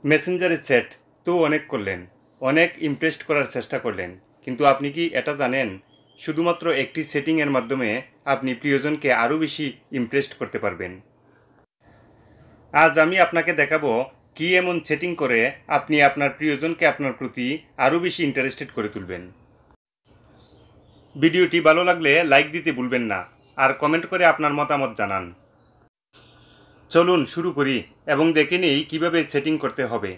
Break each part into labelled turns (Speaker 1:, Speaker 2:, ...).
Speaker 1: মেসেঞ্জারে চ্যাট তো অনেক করলেন, অনেক ইমপ্রেসড করার চেষ্টা করলেন, কিন্তু আপনি কি এটা জানেন শুধুমাত্র একটি সেটিংয়ের মাধ্যমে আপনি প্রিয়জনকে আরও বেশি ইমপ্রেসড করতে পারবেন। আজ আমি আপনাকে দেখাবো কি এমন সেটিং করে আপনি আপনার প্রিয়জনকে আপনার প্রতি আরও বেশি ইন্টারেস্টেড করে তুলবেন। ভিডিওটি ভালো লাগলে লাইক দিতে ভুলবেন না, আর কমেন্ট করে আপনার মতামত জানান। চলুন শুরু করি এবং দেখে নিই কীভাবে সেটিং করতে হবে।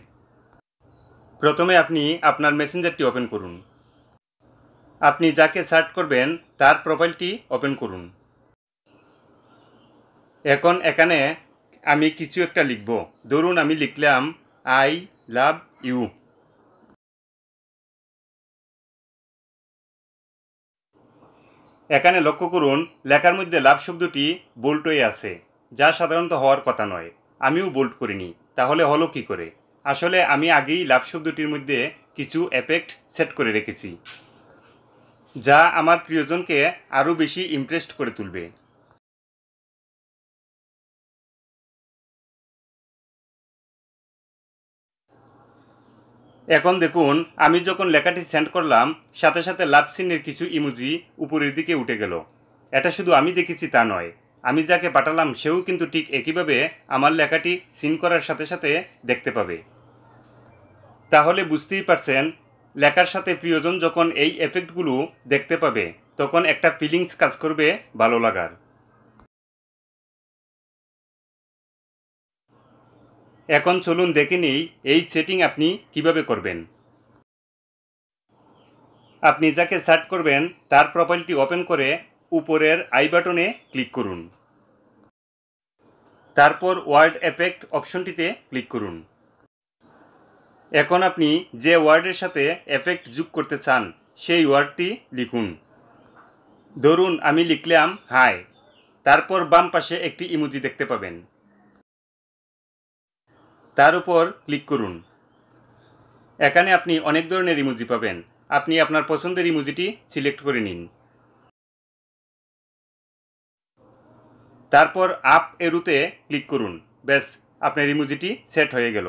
Speaker 1: প্রথমে আপনি আপনার মেসেঞ্জারটি ওপেন করুন। আপনি যাকে সার্চ করবেন তার প্রোফাইলটি ওপেন করুন। এখন এখানে আমি কিছু একটা লিখব। ধরুন আমি লিখলাম আই লাভ ইউ। এখানে লক্ষ্য করুন লেখার মধ্যে লাভ শব্দটি বোল্ড হয়ে আছে, যা সাধারণত হওয়ার কথা নয়। আমিও বোল্ড করিনি, তাহলে হলো কি করে? আসলে আমি আগেই লাভ শব্দটির মধ্যে কিছু এফেক্ট সেট করে রেখেছি, যা আমার প্রিয়জনকে আরও বেশি ইমপ্রেসড করে তুলবে। এখন দেখুন আমি যখন লেখাটি সেন্ড করলাম, সাথে সাথে লাভ সিনের কিছু ইমোজি উপরের দিকে উঠে গেল। এটা শুধু আমি দেখেছি তা নয়, আমি যাকে পাঠালাম সেও কিন্তু ঠিক একইভাবে আমার লেখাটি সিন করার সাথে সাথে দেখতে পাবে। তাহলে বুঝতেই পারছেন, লেখার সাথে প্রিয়জন যখন এই এফেক্টগুলো দেখতে পাবে তখন একটা ফিলিংস কাজ করবে ভালো লাগার। এখন চলুন দেখে নিই এই সেটিং আপনি কিভাবে করবেন। আপনি যাকে সার্চ করবেন তার প্রোফাইলটি ওপেন করে উপরের আই বাটনে ক্লিক করুন। তারপর ওয়ার্ড এফেক্ট অপশনটিতে ক্লিক করুন। এখন আপনি যে ওয়ার্ডের সাথে এফেক্ট যোগ করতে চান সেই ওয়ার্ডটি লিখুন। ধরুন আমি লিখলাম হাই, তারপর বাম পাশে একটি ইমোজি দেখতে পাবেন, তার উপর ক্লিক করুন। এখানে আপনি অনেক ধরনের ইমোজি পাবেন, আপনি আপনার পছন্দের ইমোজিটি সিলেক্ট করে নিন। তারপর আপ এরোতে ক্লিক করুন। ব্যাস, আপনার ইমোজিটি সেট হয়ে গেল।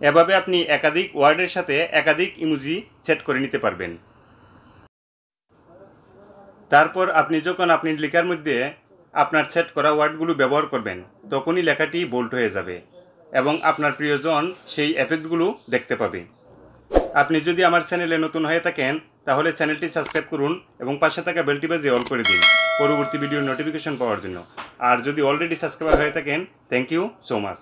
Speaker 1: এভাবে আপনি একাধিক ওয়ার্ডের সাথে একাধিক ইমোজি সেট করে নিতে পারবেন। তারপর আপনি যখন আপনি লেখার মধ্যে আপনার সেট করা ওয়ার্ডগুলো ব্যবহার করবেন তখনই লেখাটি বোল্ড হয়ে যাবে এবং আপনার প্রিয়জন সেই এফেক্টগুলো দেখতে পাবে। আপনি যদি আমার চ্যানেলে নতুন হয়ে থাকেন তাহলে চ্যানেলটি সাবস্ক্রাইব করুন এবং পাশে থাকা বেলটি বাজিয়ে অল করে দিন পরবর্তী ভিডিওর নোটিফিকেশন পাওয়ার জন্য। আর যদি অলরেডি সাবস্ক্রাইবার হয়ে থাকেন, থ্যাংক ইউ সো মাচ।